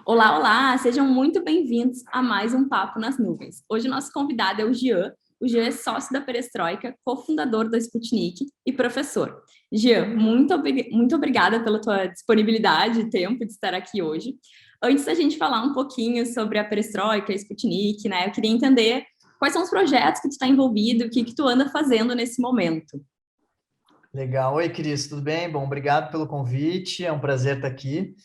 Olá, olá! Sejam muito bem-vindos a mais um Papo nas Nuvens. Hoje o nosso convidado é o Jean. O Jean é sócio da Perestroika, cofundador da Sputnik e professor. Jean, muito obrigada pela tua disponibilidade e tempo de estar aqui hoje. Antes da gente falar um pouquinho sobre a Perestroika, a Sputnik, né, eu queria entender quais são os projetos que tu está envolvido, o que tu anda fazendo nesse momento. Legal. Oi, Cris, tudo bem? Bom, obrigado pelo convite, é um prazer estar aqui.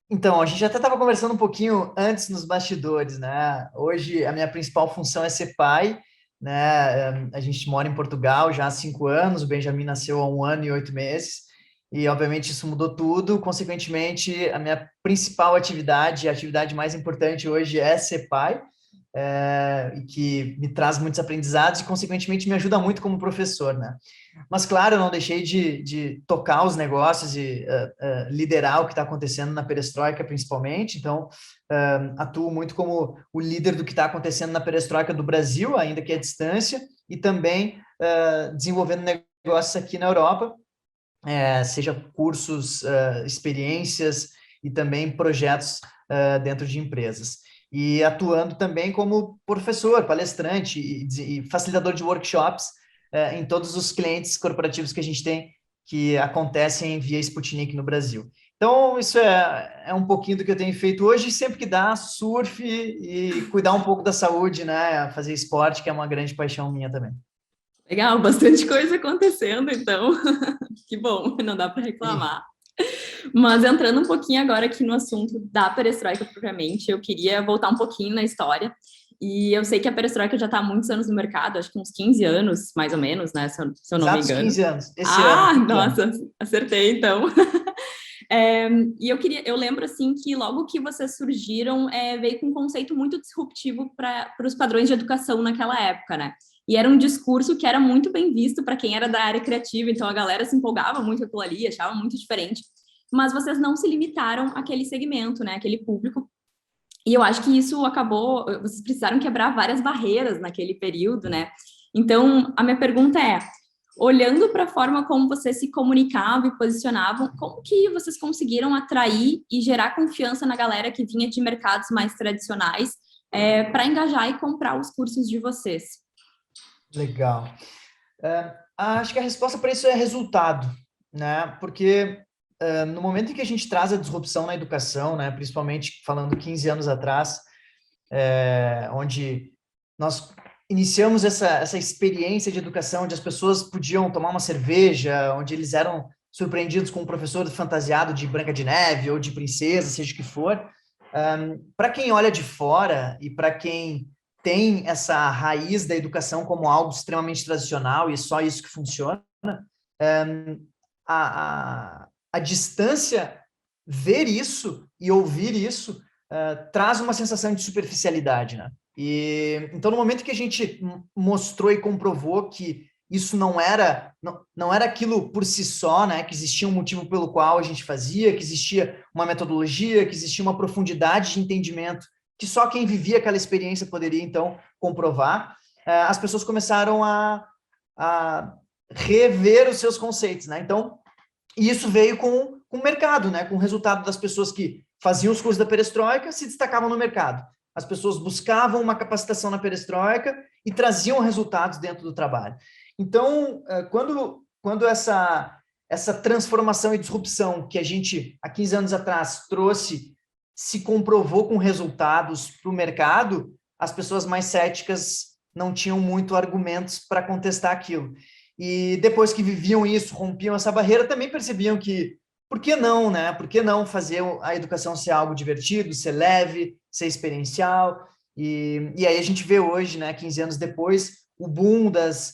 Então, a gente até estava conversando um pouquinho antes nos bastidores, né? Hoje a minha principal função é ser pai, né? A gente mora em Portugal já há 5 anos, o Benjamin nasceu há 1 ano e 8 meses, e obviamente isso mudou tudo. Consequentemente, a minha principal atividade, a atividade mais importante hoje é ser pai, e que me traz muitos aprendizados e, consequentemente, me ajuda muito como professor, né? Mas, claro, eu não deixei de tocar os negócios e liderar o que está acontecendo na Perestroika, principalmente. Então, atuo muito como o líder do que está acontecendo na Perestroika do Brasil, ainda que à distância, e também desenvolvendo negócios aqui na Europa, seja cursos, experiências e também projetos dentro de empresas. E atuando também como professor, palestrante e facilitador de workshops em todos os clientes corporativos que a gente tem, que acontecem via Sputnik no Brasil. Então, isso é um pouquinho do que eu tenho feito hoje, sempre que dá, surf e cuidar um pouco da saúde, né? Fazer esporte, que é uma grande paixão minha também. Legal, bastante coisa acontecendo, então. Que bom, não dá para reclamar. Mas entrando um pouquinho agora aqui no assunto da perestroika propriamente, eu queria voltar um pouquinho na história. E eu sei que a perestroika já está há muitos anos no mercado, acho que uns 15 anos, mais ou menos, né? Se eu não me Exatos engano. 15 anos. Esse ano, Ah, 15 anos. nossa, acertei então. É, e eu lembro assim que logo que vocês surgiram, veio com um conceito muito disruptivo para os padrões de educação naquela época, né? E era um discurso que era muito bem visto para quem era da área criativa, então a galera se empolgava muito com aquilo ali, achava muito diferente. Mas vocês não se limitaram àquele segmento, né? Aquele público. E eu acho que isso acabou, vocês precisaram quebrar várias barreiras naquele período, né? Então, a minha pergunta é, olhando para a forma como vocês se comunicavam e posicionavam, como que vocês conseguiram atrair e gerar confiança na galera que vinha de mercados mais tradicionais para engajar e comprar os cursos de vocês? Legal. Acho que a resposta para isso é resultado, né? Porque no momento em que a gente traz a disrupção na educação, né, principalmente falando 15 anos atrás, onde nós iniciamos essa experiência de educação, onde as pessoas podiam tomar uma cerveja, onde eles eram surpreendidos com um professor fantasiado de Branca de Neve ou de princesa, seja o que for. Para quem olha de fora e para quem tem essa raiz da educação como algo extremamente tradicional e só isso que funciona, a distância, ver isso e ouvir isso, traz uma sensação de superficialidade, né? E então, no momento que a gente mostrou e comprovou que isso não era aquilo por si só, né? Que existia um motivo pelo qual a gente fazia, que existia uma metodologia, que existia uma profundidade de entendimento que só quem vivia aquela experiência poderia então comprovar. As pessoas começaram a rever os seus conceitos, né? Então, isso veio com o mercado, né? Com o resultado das pessoas que faziam os cursos da perestroika se destacavam no mercado. As pessoas buscavam uma capacitação na perestroika e traziam resultados dentro do trabalho. Então, quando essa transformação e disrupção que a gente, há 15 anos atrás, trouxe, se comprovou com resultados para o mercado, as pessoas mais céticas não tinham muito argumentos para contestar aquilo. E depois que viviam isso, rompiam essa barreira, também percebiam que, por que não, né? Por que não fazer a educação ser algo divertido, ser leve, ser experiencial? E aí a gente vê hoje, né, 15 anos depois, o boom das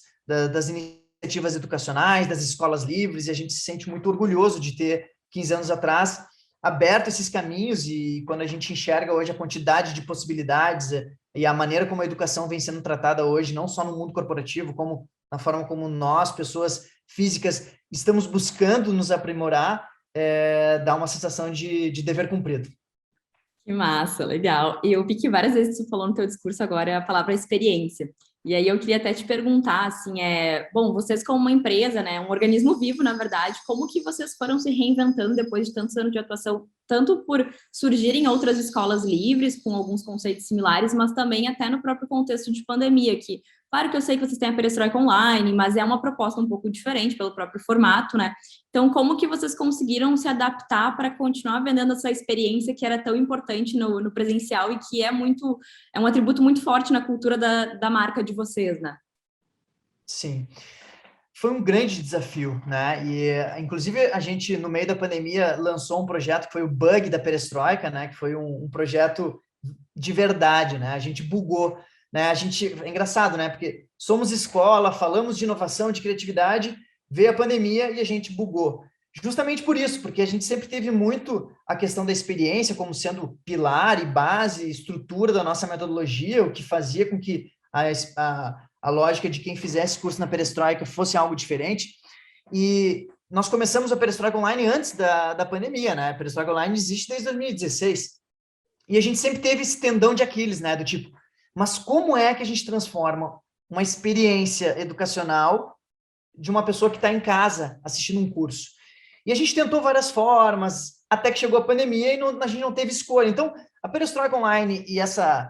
iniciativas educacionais, das escolas livres, e a gente se sente muito orgulhoso de ter, 15 anos atrás, aberto esses caminhos. E quando a gente enxerga hoje a quantidade de possibilidades e a maneira como a educação vem sendo tratada hoje, não só no mundo corporativo, como na forma como nós, pessoas físicas, estamos buscando nos aprimorar, dá uma sensação de dever cumprido. Que massa, legal. E eu vi que várias vezes você falou no teu discurso agora a palavra experiência. E aí eu queria até te perguntar, assim, bom, vocês como uma empresa, né, um organismo vivo, na verdade, como que vocês foram se reinventando depois de tantos anos de atuação, tanto por surgirem outras escolas livres, com alguns conceitos similares, mas também até no próprio contexto de pandemia, que, claro que eu sei que vocês têm a Perestroika Online, mas é uma proposta um pouco diferente pelo próprio formato, né? Então, como que vocês conseguiram se adaptar para continuar vendendo essa experiência que era tão importante no presencial e que é um atributo muito forte na cultura da marca de vocês, né? Sim. Foi um grande desafio, né? E, inclusive, a gente, no meio da pandemia, lançou um projeto que foi o Bug da Perestroika, né? Que foi um projeto de verdade, né? A gente bugou, né? É engraçado, né? Porque somos escola, falamos de inovação, de criatividade, veio a pandemia e a gente bugou. Justamente por isso, porque a gente sempre teve muito a questão da experiência como sendo pilar e base, estrutura da nossa metodologia, o que fazia com que a lógica de quem fizesse curso na Perestroika fosse algo diferente. E nós começamos a Perestroika Online antes da pandemia, né? A Perestroika Online existe desde 2016. E a gente sempre teve esse tendão de Aquiles, né? Do tipo, mas como é que a gente transforma uma experiência educacional de uma pessoa que está em casa assistindo um curso? E a gente tentou várias formas, até que chegou a pandemia e a gente não teve escolha. Então, a Perestroika Online e essa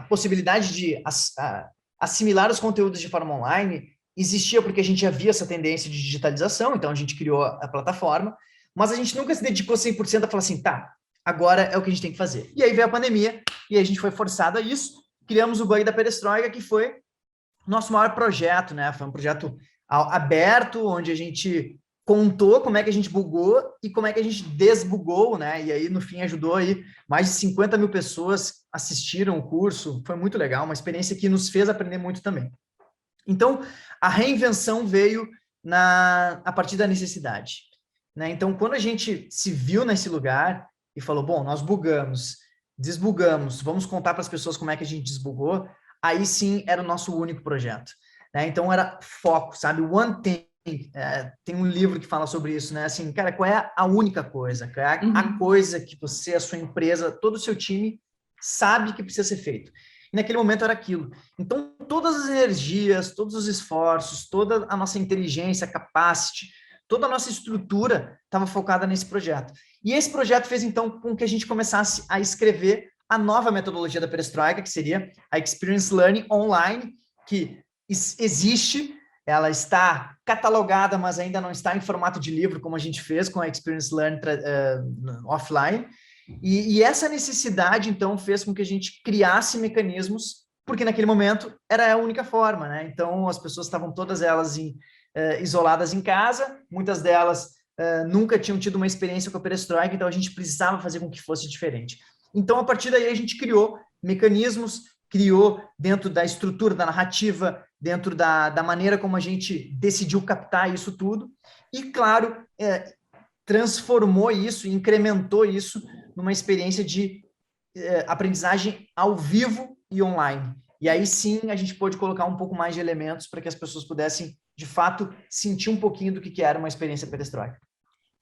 possibilidade de assimilar os conteúdos de forma online existia porque a gente já via essa tendência de digitalização, então a gente criou a plataforma, mas a gente nunca se dedicou 100% a falar assim, tá, agora é o que a gente tem que fazer. E aí veio a pandemia, e a gente foi forçado a isso, criamos o Bug da Perestroika, que foi nosso maior projeto, né? Foi um projeto aberto, onde a gente contou como é que a gente bugou e como é que a gente desbugou, né? E aí, no fim, ajudou aí mais de 50 mil pessoas assistiram o curso. Foi muito legal, uma experiência que nos fez aprender muito também. Então, a reinvenção veio a partir da necessidade, né? Então, quando a gente se viu nesse lugar e falou, bom, nós bugamos, desbugamos, vamos contar para as pessoas como é que a gente desbugou, aí sim era o nosso único projeto, né? Então, era foco, sabe? One thing. Tem um livro que fala sobre isso, né? Assim, cara, qual é a única coisa? Qual é a coisa que você, a sua empresa, todo o seu time sabe que precisa ser feito? E naquele momento era aquilo. Então, todas as energias, todos os esforços, toda a nossa inteligência, capacity, toda a nossa estrutura estava focada nesse projeto. E esse projeto fez, então, com que a gente começasse a escrever a nova metodologia da Perestroika, que seria a Experience Learning Online, que existe, ela está catalogada, mas ainda não está em formato de livro, como a gente fez com a Experience Learning offline. E essa necessidade, então, fez com que a gente criasse mecanismos, porque naquele momento era a única forma, né? Então, as pessoas estavam todas elas isoladas em casa, muitas delas nunca tinham tido uma experiência com a Perestroika, então a gente precisava fazer com que fosse diferente. Então, a partir daí, a gente criou mecanismos, criou dentro da estrutura da narrativa, dentro da maneira como a gente decidiu captar isso tudo, e, claro, transformou isso, incrementou isso numa experiência de aprendizagem ao vivo e online. E aí sim a gente pôde colocar um pouco mais de elementos para que as pessoas pudessem, de fato, sentir um pouquinho do que era uma experiência perestroika.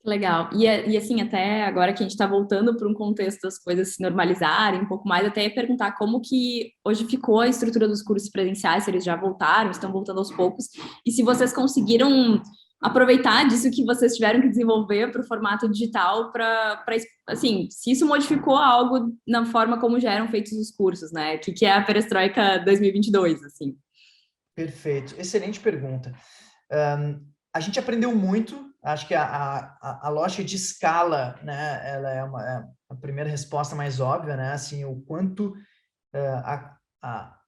Legal. E assim, até agora que a gente está voltando para um contexto das coisas se normalizarem um pouco mais, até ia perguntar como que hoje ficou a estrutura dos cursos presenciais, se eles já voltaram, estão voltando aos poucos, e se vocês conseguiram aproveitar disso que vocês tiveram que desenvolver para o formato digital, assim, se isso modificou algo na forma como já eram feitos os cursos, né? O que é a Perestroika 2022, assim? Perfeito. Excelente pergunta. A gente aprendeu muito, acho que a lógica de escala, né, ela é a primeira resposta mais óbvia, né, assim, o quanto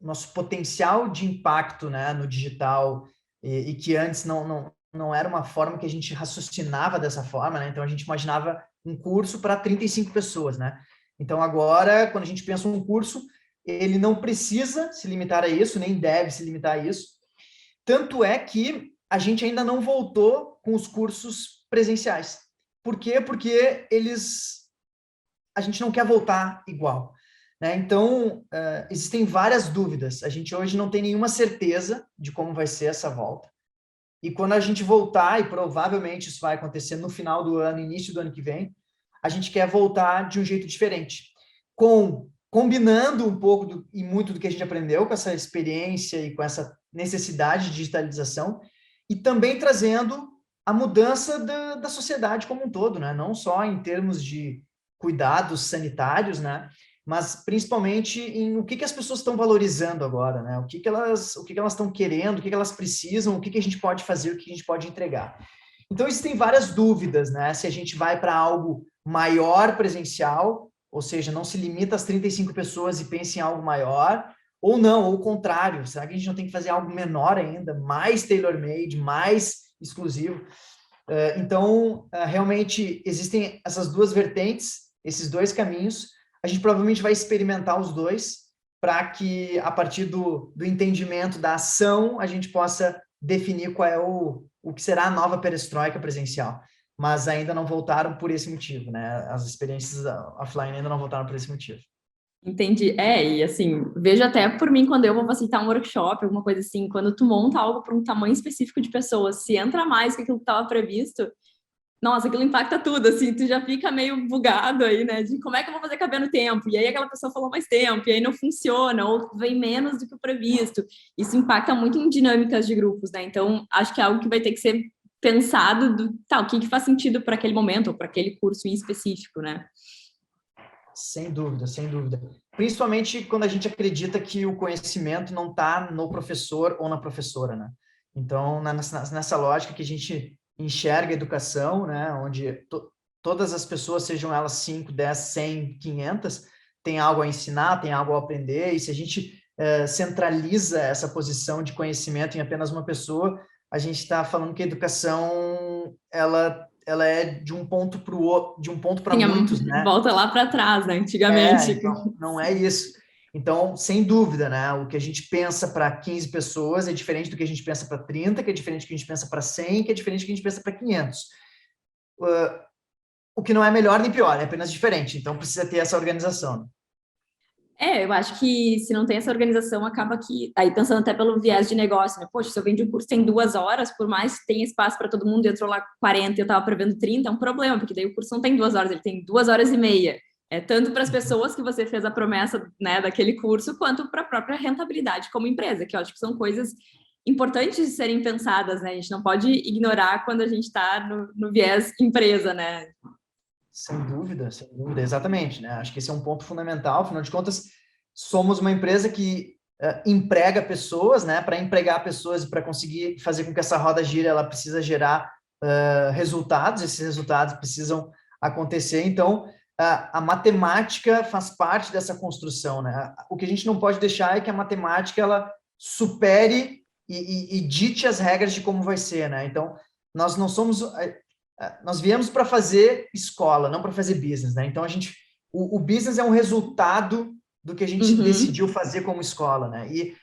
nosso potencial de impacto, né, no digital, e que antes não era uma forma que a gente raciocinava dessa forma, né, então a gente imaginava um curso para 35 pessoas, né, então agora, quando a gente pensa um curso, ele não precisa se limitar a isso, nem deve se limitar a isso, tanto é que a gente ainda não voltou com os cursos presenciais. Por quê? Porque a gente não quer voltar igual, né? Então, existem várias dúvidas. A gente hoje não tem nenhuma certeza de como vai ser essa volta. E quando a gente voltar, e provavelmente isso vai acontecer no final do ano, início do ano que vem, a gente quer voltar de um jeito diferente, com combinando um pouco e muito do que a gente aprendeu com essa experiência e com essa necessidade de digitalização, e também trazendo a mudança da sociedade como um todo, né? Não só em termos de cuidados sanitários, né? Mas principalmente em o que as pessoas estão valorizando agora, né? O que elas estão querendo, o que elas precisam, o que a gente pode fazer, o que a gente pode entregar. Então, existem várias dúvidas, né? Se a gente vai para algo maior presencial, ou seja, não se limita às 35 pessoas e pensa em algo maior, ou não, ou o contrário. Será que a gente não tem que fazer algo menor ainda, mais tailor-made, mais exclusivo? Então, realmente, existem essas duas vertentes, esses dois caminhos. A gente provavelmente vai experimentar os dois para que, a partir do entendimento da ação, a gente possa definir qual é o que será a nova perestroika presencial. Mas ainda não voltaram por esse motivo, né? As experiências offline ainda não voltaram por esse motivo. Entendi. E assim, vejo até por mim quando eu vou facilitar um workshop, alguma coisa assim, quando tu monta algo para um tamanho específico de pessoas, se entra mais que aquilo que estava previsto, nossa, aquilo impacta tudo, assim, tu já fica meio bugado aí, né, de como é que eu vou fazer caber no tempo, e aí aquela pessoa falou mais tempo, e aí não funciona, ou vem menos do que o previsto, isso impacta muito em dinâmicas de grupos, né, então acho que é algo que vai ter que ser pensado, o que faz sentido para aquele momento, ou para aquele curso em específico, né. Sem dúvida, sem dúvida. Principalmente quando a gente acredita que o conhecimento não está no professor ou na professora, né? Então, nessa lógica que a gente enxerga a educação, né, onde todas as pessoas, sejam elas 5, 10, 100, 500, tem algo a ensinar, tem algo a aprender, e se a gente centraliza essa posição de conhecimento em apenas uma pessoa, a gente está falando que a educação, ela é de um ponto para o outro, de um ponto para Sim, muitos, né? volta lá para trás, né, antigamente. Então, não é isso. Então, sem dúvida, né? O que a gente pensa para 15 pessoas é diferente do que a gente pensa para 30, que é diferente do que a gente pensa para 100, que é diferente do que a gente pensa para 500. O que não é melhor nem pior, é apenas diferente. Então, precisa ter essa organização. Eu acho que se não tem essa organização, acaba que, aí pensando até pelo viés de negócio, né? Poxa, se eu vendo um curso tem 2 horas, por mais que tenha espaço para todo mundo, entrou lá 40 e eu estava prevendo 30, é um problema, porque daí o curso não tem 2 horas, ele tem 2 horas e meia. É tanto para as pessoas que você fez a promessa, né, daquele curso, quanto para a própria rentabilidade como empresa, que eu acho que são coisas importantes de serem pensadas, né? A gente não pode ignorar quando a gente está no viés empresa, né? Sem dúvida, exatamente, né? Acho que esse é um ponto fundamental. Afinal de contas, somos uma empresa que emprega pessoas, né? Para empregar pessoas e para conseguir fazer com que essa roda gire, ela precisa gerar resultados. Esses resultados precisam acontecer. Então, a matemática faz parte dessa construção, né? O que a gente não pode deixar é que a matemática ela supere e dite as regras de como vai ser, né? Então, nós não somos nós viemos para fazer escola, não para fazer business, né? Então o business é um resultado do que a gente decidiu fazer como escola, né? E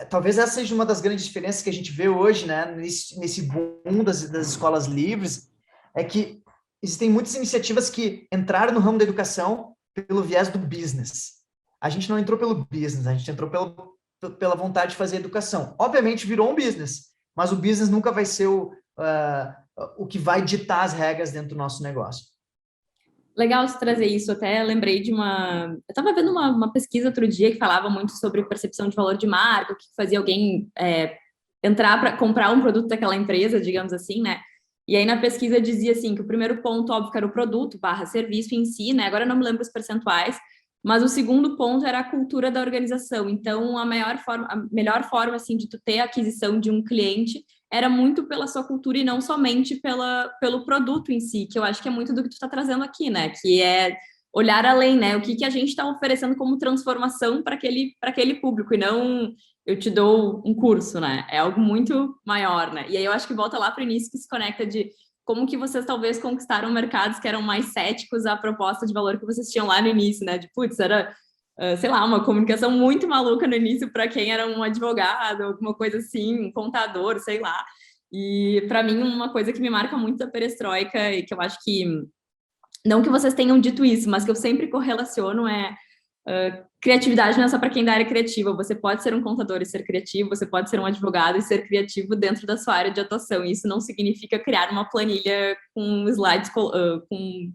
talvez essa seja uma das grandes diferenças que a gente vê hoje, né? Nesse boom das escolas livres, é que existem muitas iniciativas que entraram no ramo da educação pelo viés do business. A gente não entrou pelo business, a gente entrou pela vontade de fazer educação. Obviamente virou um business, mas o business nunca vai ser o que vai ditar as regras dentro do nosso negócio. Legal você trazer isso. Até lembrei de uma. Eu estava vendo uma pesquisa outro dia que falava muito sobre percepção de valor de marca, o que fazia alguém entrar para comprar um produto daquela empresa, digamos assim, né? E aí na pesquisa dizia assim que o primeiro ponto, óbvio, que era o produto barra serviço em si, né? Agora eu não me lembro os percentuais, mas o segundo ponto era a cultura da organização. Então, a melhor forma assim de tu ter a aquisição de um cliente era muito pela sua cultura e não somente pelo produto em si, que eu acho que é muito do que tu está trazendo aqui, né? Que é olhar além, né? O que a gente está oferecendo como transformação para aquele público, e não eu te dou um curso, né? É algo muito maior, né? E aí eu acho que volta lá para o início, que se conecta de como que vocês talvez conquistaram mercados que eram mais céticos à proposta de valor que vocês tinham lá no início, né? De, putz, era sei lá, uma comunicação muito maluca no início para quem era um advogado, alguma coisa assim, um contador, sei lá. E para mim, uma coisa que me marca muito da perestroika e que eu acho que, não que vocês tenham dito isso, mas que eu sempre correlaciono é criatividade não é só para quem da área criativa. Você pode ser um contador e ser criativo, você pode ser um advogado e ser criativo dentro da sua área de atuação. Isso não significa criar uma planilha com slides com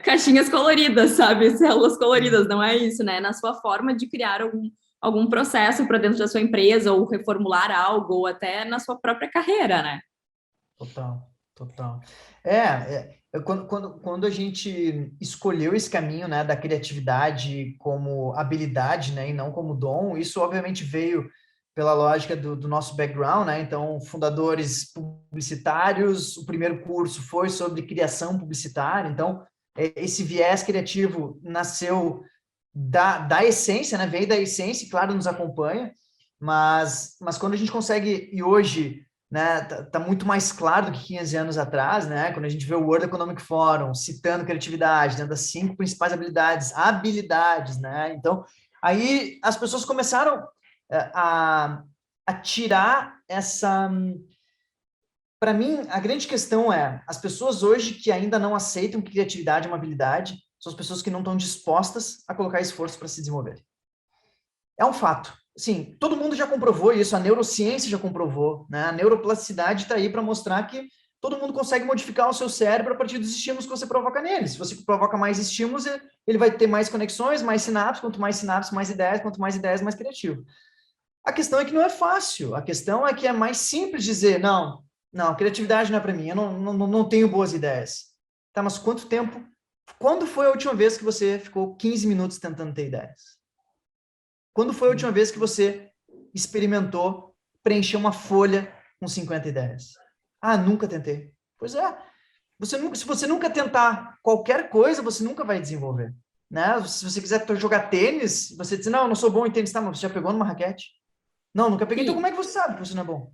caixinhas coloridas, sabe? Células coloridas, não é isso, né? Na sua forma de criar algum processo para dentro da sua empresa, ou reformular algo, ou até na sua própria carreira, né? Total, total. Quando a gente escolheu esse caminho, né, da criatividade como habilidade, né, e não como dom, isso obviamente veio pela lógica do nosso background, né? Então, fundadores publicitários, o primeiro curso foi sobre criação publicitária, então, esse viés criativo nasceu da essência, né? Veio da essência, e claro, nos acompanha, mas quando a gente consegue, e hoje, né, tá muito mais claro do que 15 anos atrás, né? Quando a gente vê o World Economic Forum citando criatividade, né, das 5 principais habilidades, né? Então, aí as pessoas começaram a tirar essa. Para mim, a grande questão é: as pessoas hoje que ainda não aceitam que criatividade é uma habilidade são as pessoas que não estão dispostas a colocar esforço para se desenvolver. É um fato. Sim, todo mundo já comprovou isso, a neurociência já comprovou, né? A neuroplasticidade está aí para mostrar que todo mundo consegue modificar o seu cérebro a partir dos estímulos que você provoca nele. Se você provoca mais estímulos, ele vai ter mais conexões, mais sinapses, mais ideias, quanto mais ideias, mais criativo. A questão é que não é fácil, a questão é que é mais simples dizer, não, criatividade não é para mim, eu não tenho boas ideias. Tá, mas quanto tempo? Quando foi a última vez que você ficou 15 minutos tentando ter ideias? Quando foi a última vez que você experimentou preencher uma folha com 50 ideias? Ah, nunca tentei. Pois é. Se você nunca tentar qualquer coisa, você nunca vai desenvolver. Né? Se você quiser jogar tênis, você diz, não, eu não sou bom em tênis, tá, mas você já pegou numa raquete? Não, nunca peguei. Então Sim. como é que você sabe que você não é bom?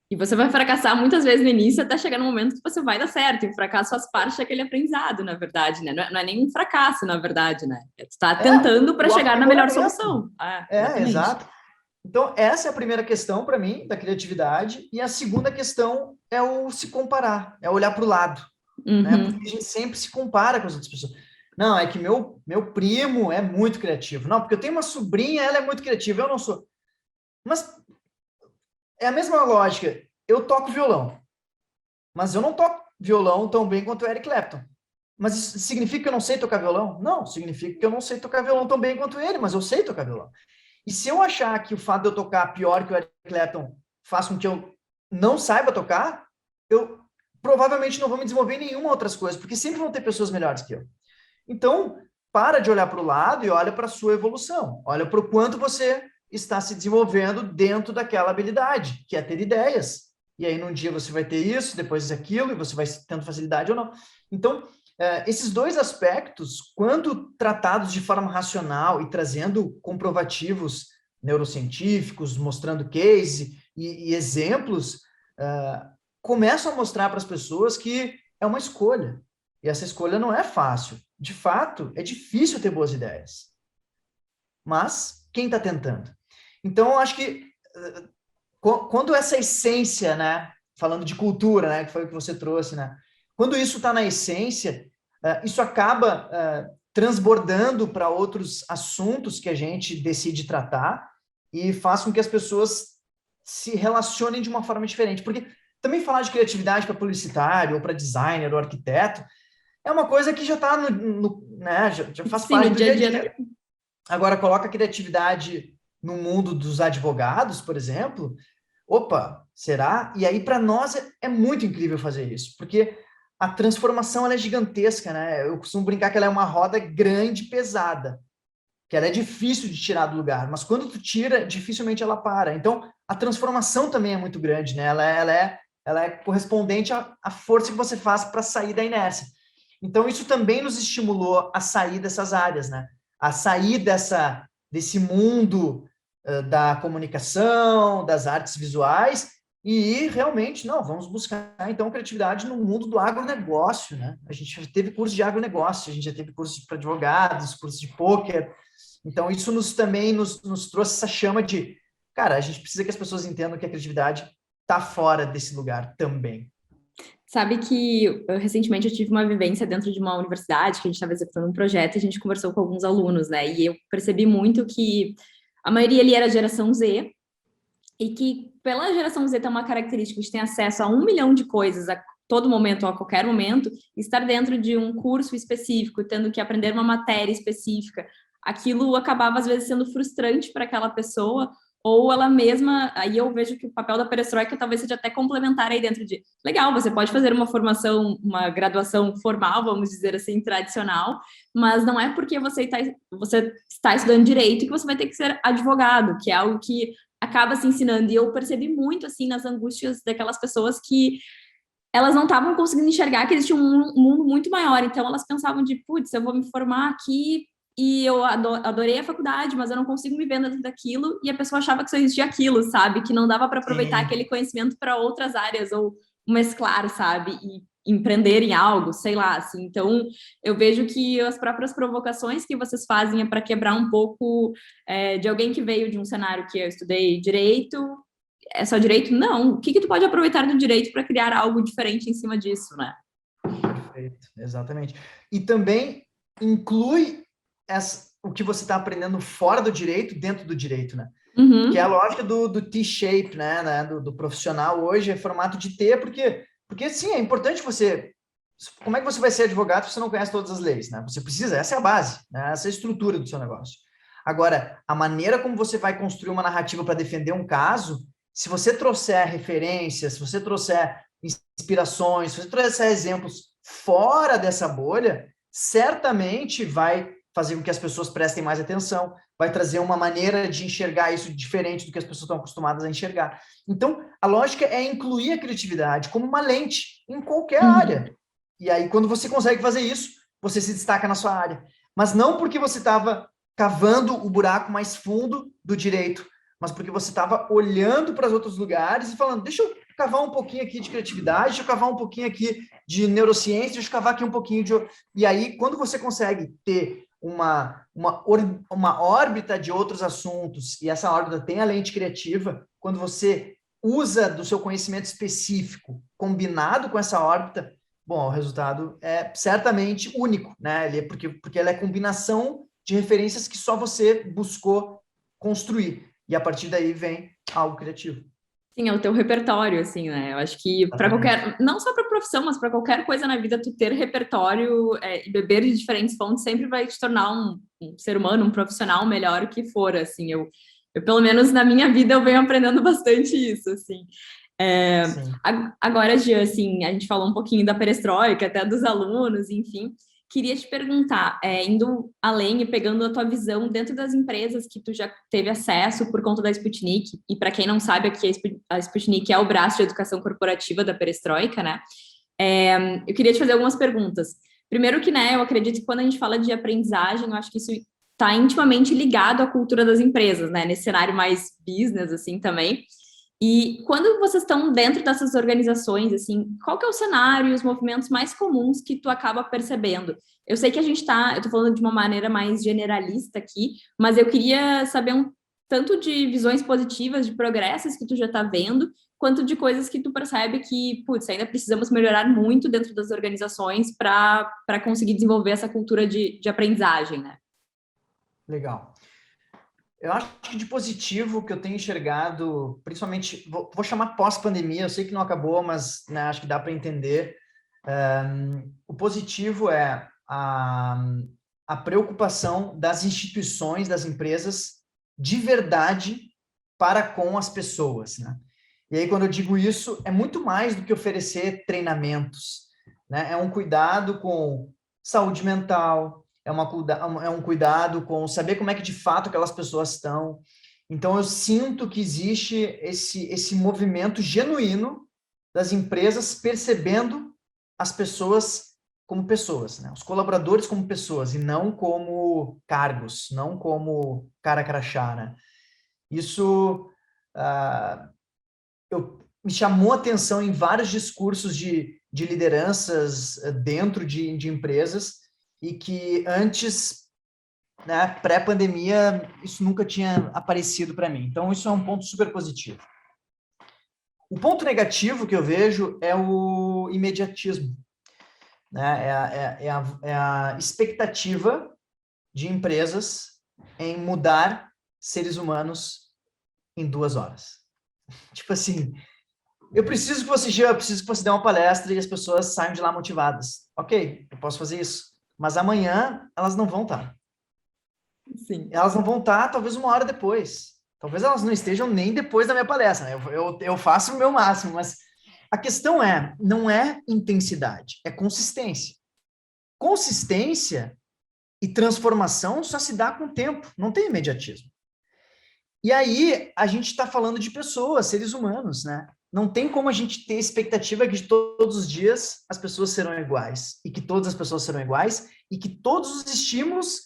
E você vai fracassar muitas vezes no início até chegar no momento que você vai dar certo. E o fracasso faz parte daquele aprendizado, na verdade, né? Não é nem um fracasso, na verdade, né? Tu está tentando para O chegar na melhor aprimoramento. solução. Exatamente. Exato. Então, essa é a primeira questão para mim, da criatividade. E a segunda questão é o se comparar, é olhar para o lado. Né? Uhum. Porque a gente sempre se compara com as outras pessoas. Não, é que meu primo é muito criativo. Não, porque eu tenho uma sobrinha, ela é muito criativa, eu não sou. Mas é a mesma lógica. Eu toco violão, mas eu não toco violão tão bem quanto o Eric Clapton. Mas isso significa que eu não sei tocar violão? Não, significa que eu não sei tocar violão tão bem quanto ele, mas eu sei tocar violão. E se eu achar que o fato de eu tocar pior que o Eric Clapton faz com que eu não saiba tocar, eu provavelmente não vou me desenvolver em nenhuma outras coisas, porque sempre vão ter pessoas melhores que eu. Então, para de olhar para o lado e olha para a sua evolução. Olha para o quanto você está se desenvolvendo dentro daquela habilidade, que é ter ideias. E aí, num dia você vai ter isso, depois aquilo, e você vai tendo facilidade ou não. Então, esses dois aspectos, quando tratados de forma racional e trazendo comprovativos neurocientíficos, mostrando case e exemplos, começam a mostrar para as pessoas que é uma escolha. E essa escolha não é fácil. De fato, é difícil ter boas ideias. Mas quem está tentando? Então, eu acho que quando essa essência, né, falando de cultura, né, que foi o que você trouxe, né, quando isso está na essência, isso acaba transbordando para outros assuntos que a gente decide tratar e faz com que as pessoas se relacionem de uma forma diferente. Porque também falar de criatividade para publicitário, ou para designer, ou arquiteto, é uma coisa que já está né, já faz Sim, parte no do dia dia a a dia. dia. Agora, coloca a criatividade no mundo dos advogados, por exemplo. Opa, será? E aí, para nós, é muito incrível fazer isso, porque a transformação ela é gigantesca, né? Eu costumo brincar que ela é uma roda grande, pesada, que ela é difícil de tirar do lugar, mas quando tu tira, dificilmente ela para. Então, a transformação também é muito grande, né? Ela é correspondente à força que você faz para sair da inércia. Então, isso também nos estimulou a sair dessas áreas, né? A sair desse mundo da comunicação, das artes visuais, e realmente, não, vamos buscar, então, criatividade no mundo do agronegócio, né? A gente já teve curso de agronegócio, a gente já teve curso para advogados, curso de pôquer, então isso também nos trouxe essa chama de, cara, a gente precisa que as pessoas entendam que a criatividade está fora desse lugar também. Sabe que recentemente eu tive uma vivência dentro de uma universidade que a gente estava executando um projeto e a gente conversou com alguns alunos, né? E eu percebi muito que a maioria ali era geração Z e que pela geração Z tem uma característica de ter acesso a 1 milhão de coisas a todo momento ou a qualquer momento, estar dentro de um curso específico, tendo que aprender uma matéria específica, aquilo acabava às vezes sendo frustrante para aquela pessoa, ou ela mesma, aí eu vejo que o papel da perestroika talvez seja até complementar aí dentro de, legal, você pode fazer uma formação, uma graduação formal, vamos dizer assim, tradicional, mas não é porque você está estudando direito que você vai ter que ser advogado, que é algo que acaba se ensinando, e eu percebi muito, assim, nas angústias daquelas pessoas que elas não estavam conseguindo enxergar que existia um mundo muito maior, então elas pensavam de, putz, eu vou me formar aqui e eu adorei a faculdade, mas eu não consigo me ver dentro daquilo, e a pessoa achava que só existia aquilo, sabe? Que não dava para aproveitar Sim. aquele conhecimento para outras áreas, ou mesclar, sabe? E empreender em algo, sei lá, assim. Então, eu vejo que as próprias provocações que vocês fazem é para quebrar um pouco de alguém que veio de um cenário que eu estudei direito, é só direito? Não. O que tu pode aproveitar do direito para criar algo diferente em cima disso, né? Perfeito, exatamente. E também inclui o que você está aprendendo fora do direito, dentro do direito, né? Uhum. Que é a lógica do T-shape, né? Do profissional hoje, é formato de T, porque sim, é importante você... Como é que você vai ser advogado se você não conhece todas as leis, né? Você precisa, essa é a base, né? Essa é a estrutura do seu negócio. Agora, a maneira como você vai construir uma narrativa para defender um caso, se você trouxer referências, se você trouxer inspirações, se você trouxer exemplos fora dessa bolha, certamente vai fazer com que as pessoas prestem mais atenção, vai trazer uma maneira de enxergar isso diferente do que as pessoas estão acostumadas a enxergar. Então, a lógica é incluir a criatividade como uma lente em qualquer área. E aí, quando você consegue fazer isso, você se destaca na sua área. Mas não porque você estava cavando o buraco mais fundo do direito, mas porque você estava olhando para os outros lugares e falando, deixa eu cavar um pouquinho aqui de criatividade, deixa eu cavar um pouquinho aqui de neurociência, deixa eu cavar aqui um pouquinho de... E aí, quando você consegue ter uma órbita de outros assuntos, e essa órbita tem a lente criativa, quando você usa do seu conhecimento específico combinado com essa órbita, bom, o resultado é certamente único, né? Porque ela é combinação de referências que só você buscou construir. E a partir daí vem algo criativo. Sim, é o teu repertório, assim, né? Eu acho que para qualquer, não só para profissão, mas para qualquer coisa na vida, tu ter repertório e beber de diferentes fontes sempre vai te tornar um ser humano, um profissional melhor que for, assim. Eu, pelo menos na minha vida, eu venho aprendendo bastante isso, assim. Agora, Gia, assim, a gente falou um pouquinho da perestroika, até dos alunos, enfim. Queria te perguntar, indo além e pegando a tua visão dentro das empresas que tu já teve acesso por conta da Sputnik, e para quem não sabe, aqui a Sputnik é o braço de educação corporativa da perestroika, né? Eu queria te fazer algumas perguntas. Primeiro que, né, eu acredito que quando a gente fala de aprendizagem, eu acho que isso está intimamente ligado à cultura das empresas, né? Nesse cenário mais business, assim, também. E quando vocês estão dentro dessas organizações, assim, qual que é o cenário e os movimentos mais comuns que tu acaba percebendo? Eu sei que eu tô falando de uma maneira mais generalista aqui, mas eu queria saber tanto de visões positivas, de progressos que tu já tá vendo, quanto de coisas que tu percebe que, putz, ainda precisamos melhorar muito dentro das organizações para conseguir desenvolver essa cultura de aprendizagem, né? Legal. Eu acho que de positivo que eu tenho enxergado, principalmente, vou chamar pós-pandemia, eu sei que não acabou, mas né, acho que dá para entender. O positivo é a preocupação das instituições, das empresas, de verdade para com as pessoas, né? E aí, quando eu digo isso, é muito mais do que oferecer treinamentos, né? É um cuidado com saúde mental, é um cuidado com saber como é que de fato aquelas pessoas estão. Então, eu sinto que existe esse movimento genuíno das empresas percebendo as pessoas, né? Os colaboradores como pessoas e não como cargos, não como cara crachá, né? Isso me chamou a atenção em vários discursos de lideranças dentro de empresas e que antes, né, pré-pandemia, isso nunca tinha aparecido para mim. Então, isso é um ponto super positivo. O ponto negativo que eu vejo é o imediatismo, né? É a expectativa de empresas em mudar seres humanos em 2 horas. Tipo assim, eu preciso que você, Jean, eu preciso que você dê uma palestra e as pessoas saiam de lá motivadas. Ok, eu posso fazer isso. Mas amanhã elas não vão estar. Sim. Elas não vão estar talvez uma hora depois. Talvez elas não estejam nem depois da minha palestra. Né? Eu faço o meu máximo, mas a questão não é intensidade, é consistência. Consistência e transformação só se dá com o tempo, não tem imediatismo. E aí, a gente está falando de pessoas, seres humanos, né? Não tem como a gente ter expectativa que de todos os dias as pessoas serão iguais, e que todas as pessoas serão iguais, e que todos os estímulos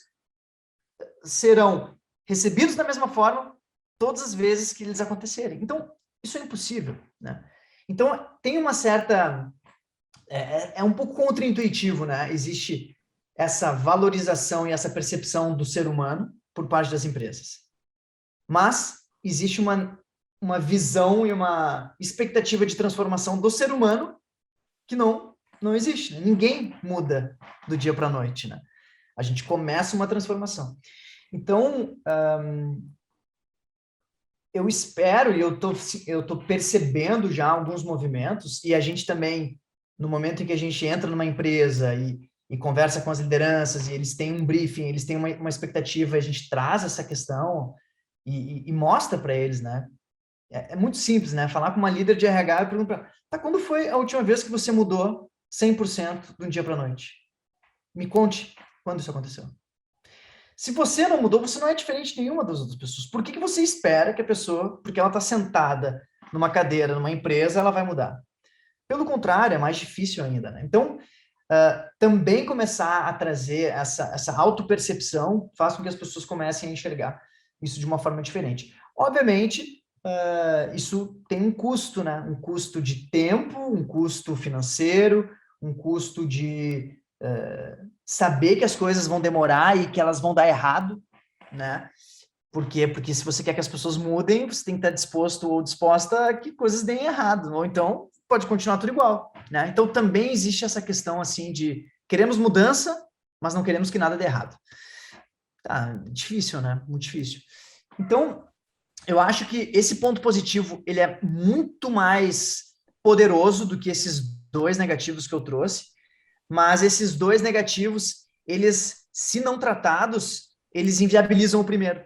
serão recebidos da mesma forma todas as vezes que eles acontecerem. Então, isso é impossível, né? Então, tem uma certa... É um pouco contraintuitivo, né? Existe essa valorização e essa percepção do ser humano por parte das empresas. Mas existe uma visão e uma expectativa de transformação do ser humano que não existe. Né? Ninguém muda do dia para a noite. Né? A gente começa uma transformação. Então, eu espero, e eu tô percebendo já alguns movimentos, e a gente também, no momento em que a gente entra numa empresa e conversa com as lideranças, e eles têm um briefing, eles têm uma expectativa, a gente traz essa questão e mostra para eles, né? É muito simples, né? Falar com uma líder de RH e perguntar, tá, quando foi a última vez que você mudou 100% de um dia para a noite? Me conte quando isso aconteceu. Se você não mudou, você não é diferente de nenhuma das outras pessoas. Por que você espera que a pessoa, porque ela está sentada numa cadeira, numa empresa, ela vai mudar? Pelo contrário, é mais difícil ainda, né? Então, também começar a trazer essa autopercepção faz com que as pessoas comecem a enxergar isso de uma forma diferente. Obviamente, isso tem um custo, né? Um custo de tempo, um custo financeiro, um custo de saber que as coisas vão demorar e que elas vão dar errado, né? Por quê? Porque se você quer que as pessoas mudem, você tem que estar disposto ou disposta a que coisas deem errado, ou então pode continuar tudo igual, né? Então também existe essa questão assim de queremos mudança, mas não queremos que nada dê errado. Tá, difícil, né? Muito difícil. Então, eu acho que esse ponto positivo, ele é muito mais poderoso do que esses dois negativos que eu trouxe, mas esses dois negativos, eles, se não tratados, eles inviabilizam o primeiro,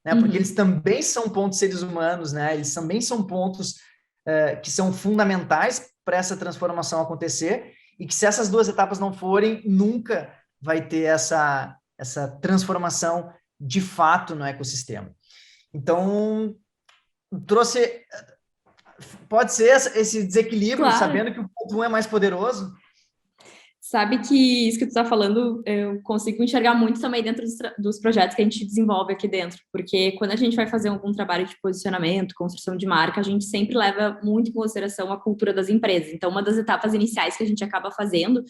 né? Porque eles também são pontos seres humanos, né? Eles também são pontos que são fundamentais para essa transformação acontecer e que se essas duas etapas não forem, nunca vai ter essa transformação de fato no ecossistema. Então, trouxe... Pode ser esse desequilíbrio, Claro. sabendo que o ponto 1 é mais poderoso. Sabe que isso que tu está falando, eu consigo enxergar muito também dentro dos projetos que a gente desenvolve aqui dentro, porque quando a gente vai fazer algum trabalho de posicionamento, construção de marca, a gente sempre leva muito em consideração a cultura das empresas. Então, uma das etapas iniciais que a gente acaba fazendo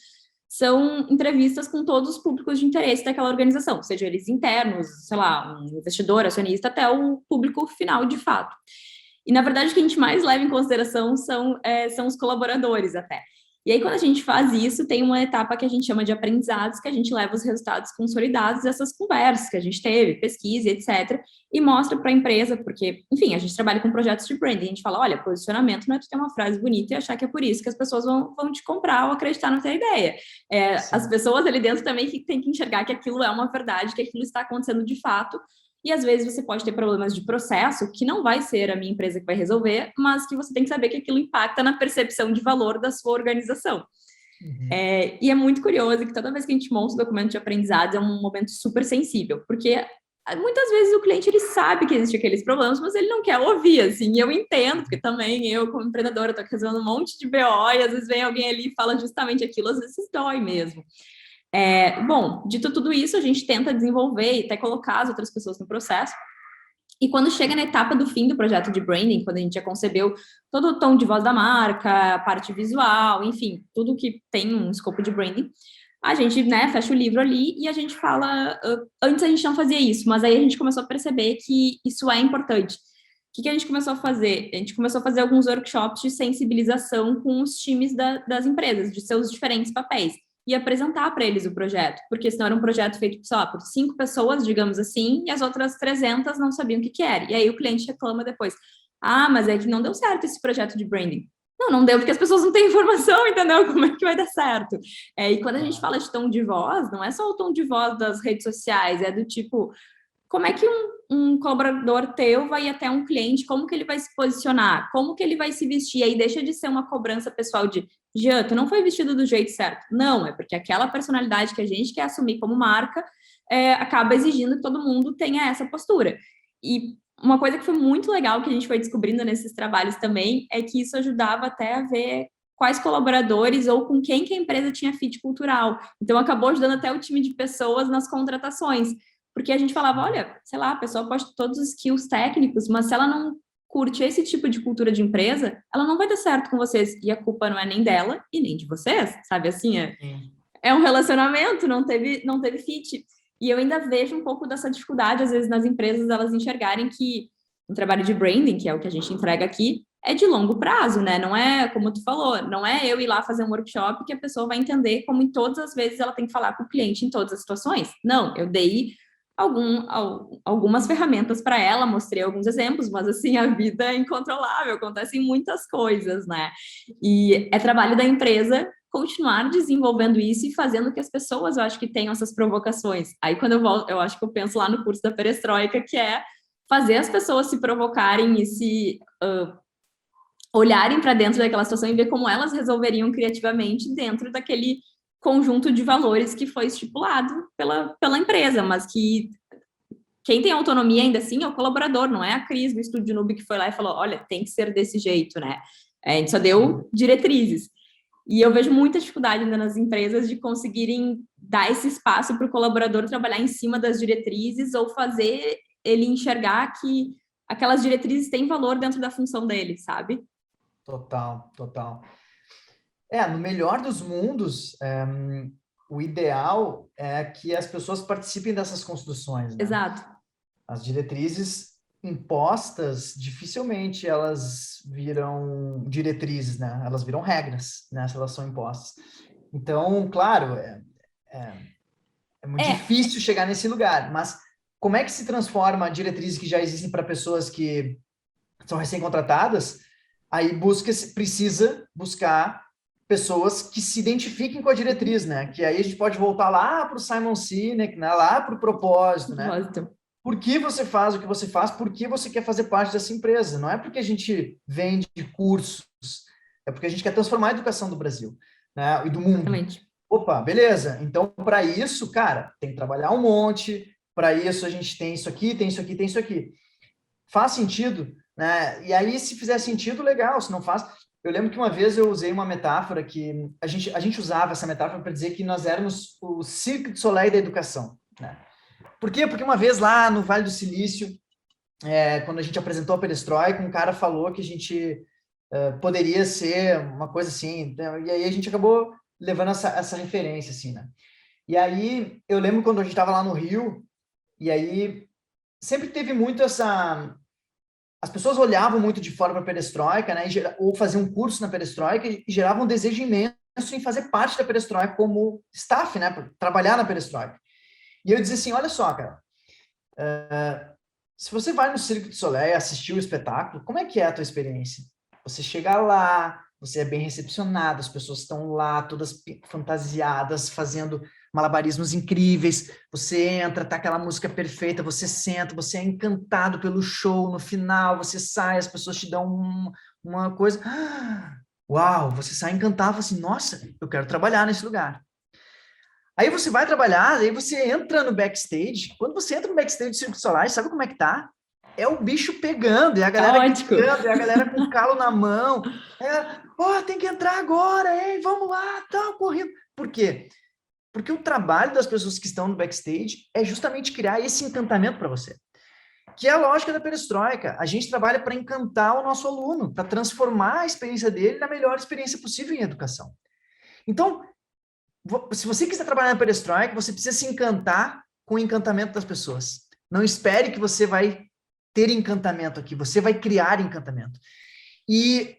são entrevistas com todos os públicos de interesse daquela organização, sejam eles internos, sei lá, um investidor, acionista, até o público final de fato. E, na verdade, o que a gente mais leva em consideração são os colaboradores até. E aí, quando a gente faz isso, tem uma etapa que a gente chama de aprendizados, que a gente leva os resultados consolidados dessas conversas que a gente teve, pesquisa, etc., e mostra para a empresa, porque, enfim, a gente trabalha com projetos de branding, a gente fala, olha, posicionamento não é tu ter uma frase bonita e achar que é por isso que as pessoas vão te comprar ou acreditar na tua ideia. As pessoas ali dentro também têm que enxergar que aquilo é uma verdade, que aquilo está acontecendo de fato, e às vezes você pode ter problemas de processo, que não vai ser a minha empresa que vai resolver, mas que você tem que saber que aquilo impacta na percepção de valor da sua organização. E é muito curioso que toda vez que a gente monta um documento de aprendizado é um momento super sensível, porque muitas vezes o cliente ele sabe que existem aqueles problemas, mas ele não quer ouvir, assim, e eu entendo, porque também eu, como empreendedora, estou resolvendo um monte de BO, e às vezes vem alguém ali e fala justamente aquilo, às vezes dói mesmo. Bom, dito tudo isso, a gente tenta desenvolver e até colocar as outras pessoas no processo. E quando chega na etapa do fim do projeto de branding, quando a gente já concebeu todo o tom de voz da marca, a parte visual, enfim, tudo que tem um escopo de branding, a gente, né, fecha o livro ali e a gente fala... Antes a gente não fazia isso, mas aí a gente começou a perceber que isso é importante. O que a gente começou a fazer? A gente começou a fazer alguns workshops de sensibilização com os times das empresas, de seus diferentes papéis e apresentar para eles o projeto, porque senão era um projeto feito, sei lá, por 5 pessoas, digamos assim, e as outras 300 não sabiam o que era. E aí o cliente reclama depois, mas é que não deu certo esse projeto de branding. Não deu porque as pessoas não têm informação, entendeu? Como é que vai dar certo? E quando a gente fala de tom de voz, não é só o tom de voz das redes sociais, é do tipo, como é que um colaborador teu vai ir até um cliente, como que ele vai se posicionar, como que ele vai se vestir, aí deixa de ser uma cobrança pessoal de, Jean, tu não foi vestido do jeito certo. Não, é porque aquela personalidade que a gente quer assumir como marca acaba exigindo que todo mundo tenha essa postura. E uma coisa que foi muito legal que a gente foi descobrindo nesses trabalhos também é que isso ajudava até a ver quais colaboradores ou com quem que a empresa tinha fit cultural. Então, acabou ajudando até o time de pessoas nas contratações. Porque a gente falava, olha, sei lá, a pessoa pode ter todos os skills técnicos, mas se ela não curte esse tipo de cultura de empresa, ela não vai dar certo com vocês. E a culpa não é nem dela e nem de vocês, sabe? Assim, é um relacionamento, não teve fit. E eu ainda vejo um pouco dessa dificuldade, às vezes, nas empresas, elas enxergarem que um trabalho de branding, que é o que a gente entrega aqui, é de longo prazo, né? Não é, como tu falou, não é eu ir lá fazer um workshop que a pessoa vai entender como em todas as vezes ela tem que falar com o cliente em todas as situações. Não, eu dei algumas ferramentas para ela, mostrei alguns exemplos, mas assim, a vida é incontrolável, acontecem muitas coisas, né? E é trabalho da empresa continuar desenvolvendo isso e fazendo que as pessoas, eu acho que tenham essas provocações. Aí quando eu volto, eu acho que eu penso lá no curso da perestroika, que é fazer as pessoas se provocarem e se olharem para dentro daquela situação e ver como elas resolveriam criativamente dentro daquele conjunto de valores que foi estipulado pela empresa, mas que quem tem autonomia ainda assim é o colaborador, não é a Cris do Estúdio Nube que foi lá e falou, olha, tem que ser desse jeito, né? A gente só deu diretrizes. E eu vejo muita dificuldade ainda nas empresas de conseguirem dar esse espaço para o colaborador trabalhar em cima das diretrizes ou fazer ele enxergar que aquelas diretrizes têm valor dentro da função dele, sabe? Total, total. No melhor dos mundos, o ideal é que as pessoas participem dessas construções, né? Exato. As diretrizes impostas, dificilmente elas viram diretrizes, né? Elas viram regras, né? Se elas são impostas. Então, claro, é muito difícil chegar nesse lugar, mas como é que se transforma diretrizes que já existem para pessoas que são recém-contratadas? Aí precisa buscar pessoas que se identifiquem com a diretriz, né? Que aí a gente pode voltar lá para o Simon Sinek, né? Lá para o propósito, né? Por que você faz o que você faz? Por que você quer fazer parte dessa empresa? Não é porque a gente vende cursos, é porque a gente quer transformar a educação do Brasil, né? E do mundo. Exatamente. Opa, beleza. Então, para isso, cara, tem que trabalhar um monte. Para isso, a gente tem isso aqui, tem isso aqui, tem isso aqui. Faz sentido, né? E aí, se fizer sentido, legal. Se não faz... Eu lembro que uma vez eu usei uma metáfora que... A gente usava essa metáfora para dizer que nós éramos o Cirque du Soleil da educação, né? Por quê? Porque uma vez lá no Vale do Silício, quando a gente apresentou a perestroika, um cara falou que a gente poderia ser uma coisa assim, né? E aí a gente acabou levando essa referência, assim, né? E aí, eu lembro quando a gente estava lá no Rio, e aí sempre teve muito essa... As pessoas olhavam muito de fora para a perestroika, né? Ou faziam um curso na perestroika e geravam um desejo imenso em fazer parte da perestroika como staff, né? Pra trabalhar na perestroika. E eu dizia assim, olha só, cara, se você vai no Cirque du Soleil assistir o espetáculo, como é que é a tua experiência? Você chega lá, você é bem recepcionado, as pessoas estão lá, todas fantasiadas, fazendo malabarismos incríveis, você entra, tá aquela música perfeita, você senta, você é encantado pelo show, no final você sai, as pessoas te dão uma coisa... Uau, você sai encantado, assim, nossa, eu quero trabalhar nesse lugar. Aí você vai trabalhar, aí você entra no backstage. Quando você entra no backstage do Circo Solar, sabe como é que tá? É o bicho pegando, é a galera gritando, é a galera com calo na mão. Tem que entrar agora, hein? Vamos lá, tá correndo. Por quê? Porque o trabalho das pessoas que estão no backstage é justamente criar esse encantamento para você. Que é a lógica da perestroika. A gente trabalha para encantar o nosso aluno, para transformar a experiência dele na melhor experiência possível em educação. Então, se você quiser trabalhar na perestroika, você precisa se encantar com o encantamento das pessoas. Não espere que você vai ter encantamento aqui, você vai criar encantamento. E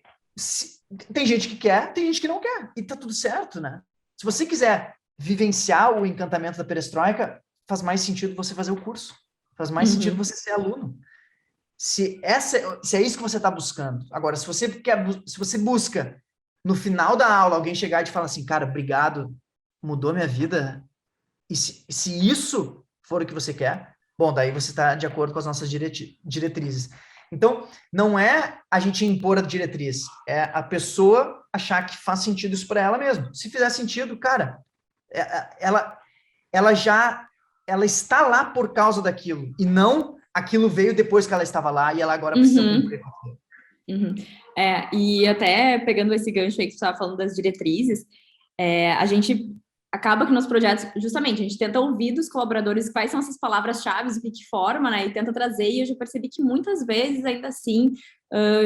tem gente que quer, tem gente que não quer, e tá tudo certo, né? Se você quiser vivenciar o encantamento da perestroika, faz mais sentido você fazer o curso, faz mais sentido você ser aluno. se é isso que você está buscando. Agora, se você busca no final da aula alguém chegar e te falar assim, cara, obrigado, mudou minha vida, e se isso for o que você quer, bom, daí você está de acordo com as nossas diretrizes. Então, não é a gente impor a diretriz, é a pessoa achar que faz sentido isso para ela mesma. Se fizer sentido, cara, ela está lá por causa daquilo, e não aquilo veio depois que ela estava lá e ela agora precisa cumprir com aquilo. E até pegando esse gancho aí que você estava falando das diretrizes, a gente acaba que nos projetos, justamente, a gente tenta ouvir dos colaboradores quais são essas palavras-chave, o que forma, né, e tenta trazer, e eu já percebi que muitas vezes, ainda assim,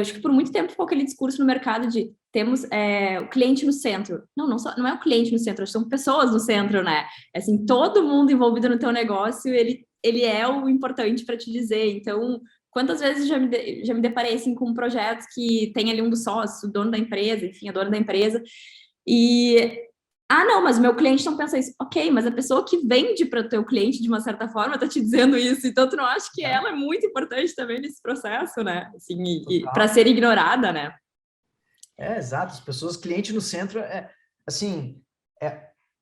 acho que por muito tempo ficou aquele discurso no mercado de temos o cliente no centro. Não é o cliente no centro, são pessoas no centro, né? Assim, todo mundo envolvido no teu negócio, ele é o importante para te dizer. Então, quantas vezes já me deparei assim, com projetos que tem ali um dos sócios, o dono da empresa, enfim, a dona da empresa, e não, mas o meu cliente não pensa isso. Ok, mas a pessoa que vende para o teu cliente, de uma certa forma, está te dizendo isso. Então, tu não acha que ela é muito importante também nesse processo, né? Assim, e para ser ignorada, né? Exato. As pessoas, cliente no centro, assim,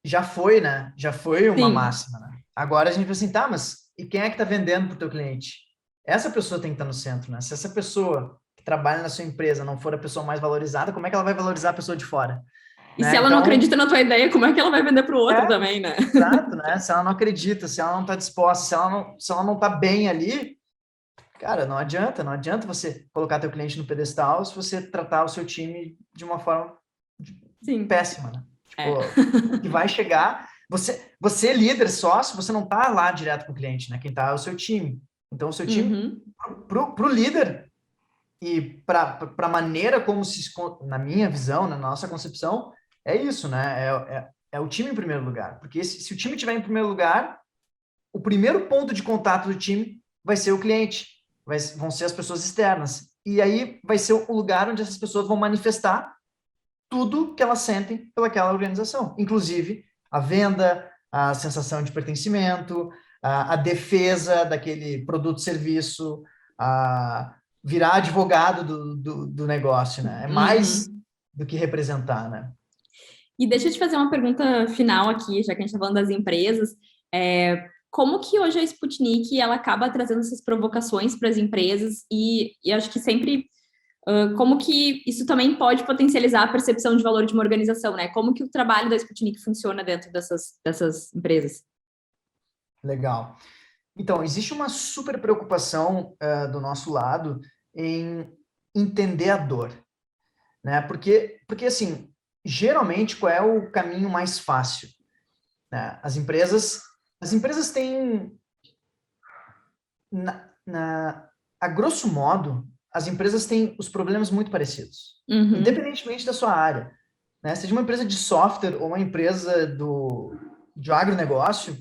já foi, né? Já foi uma máxima, né? Agora a gente vai assim, tá, mas e quem é que está vendendo para o teu cliente? Essa pessoa tem que estar no centro, né? Se essa pessoa que trabalha na sua empresa não for a pessoa mais valorizada, como é que ela vai valorizar a pessoa de fora? E se ela não acredita na tua ideia, como é que ela vai vender para o outro também, né? Exato, né? Se ela não acredita, se ela não está disposta, se ela não está bem ali, cara, não adianta você colocar teu cliente no pedestal se você tratar o seu time de uma forma péssima, né? Tipo, que vai chegar, você líder sócio, você não tá lá direto com o cliente, né? Quem tá é o seu time. Então, o seu time, pro líder e para a maneira como na minha visão, na nossa concepção, é isso, né? É o time em primeiro lugar. Porque se o time estiver em primeiro lugar, o primeiro ponto de contato do time vai ser o cliente, vão ser as pessoas externas. E aí vai ser o lugar onde essas pessoas vão manifestar tudo que elas sentem pelaquela organização, inclusive a venda, a sensação de pertencimento, a defesa daquele produto, serviço, a virar advogado do negócio, né? É mais do que representar, né? E deixa eu te fazer uma pergunta final aqui, já que a gente está falando das empresas. Como que hoje a Sputnik ela acaba trazendo essas provocações para as empresas e acho que sempre como que isso também pode potencializar a percepção de valor de uma organização, né? Como que o trabalho da Sputnik funciona dentro dessas empresas? Legal. Então, existe uma super preocupação do nosso lado em entender a dor, né? Porque assim, geralmente, qual é o caminho mais fácil? Né? As empresas têm, a grosso modo, as empresas têm os problemas muito parecidos, independentemente da sua área. Né? Seja uma empresa de software ou uma empresa de agronegócio,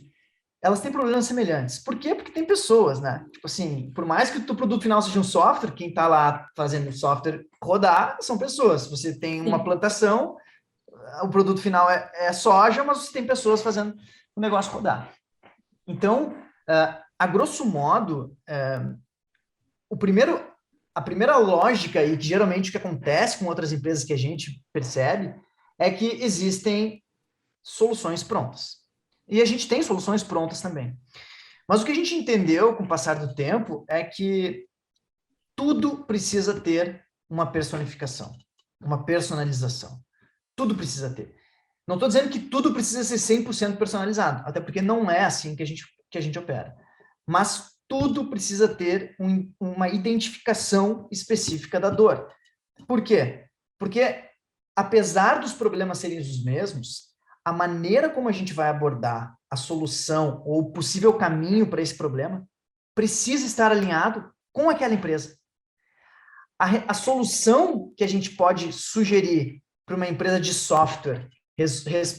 elas têm problemas semelhantes. Por quê? Porque tem pessoas, né? Tipo assim, por mais que o teu produto final seja um software, quem está lá fazendo o software rodar são pessoas. Você tem uma plantação, o produto final é soja, mas você tem pessoas fazendo o negócio rodar. Então, a grosso modo, a primeira lógica, e que geralmente o que acontece com outras empresas que a gente percebe, é que existem soluções prontas. E a gente tem soluções prontas também. Mas o que a gente entendeu com o passar do tempo é que tudo precisa ter uma personificação, uma personalização. Tudo precisa ter. Não estou dizendo que tudo precisa ser 100% personalizado, até porque não é assim que a gente opera. Mas tudo precisa ter uma identificação específica da dor. Por quê? Porque, apesar dos problemas serem os mesmos, a maneira como a gente vai abordar a solução ou o possível caminho para esse problema precisa estar alinhado com aquela empresa. A solução que a gente pode sugerir para uma empresa de software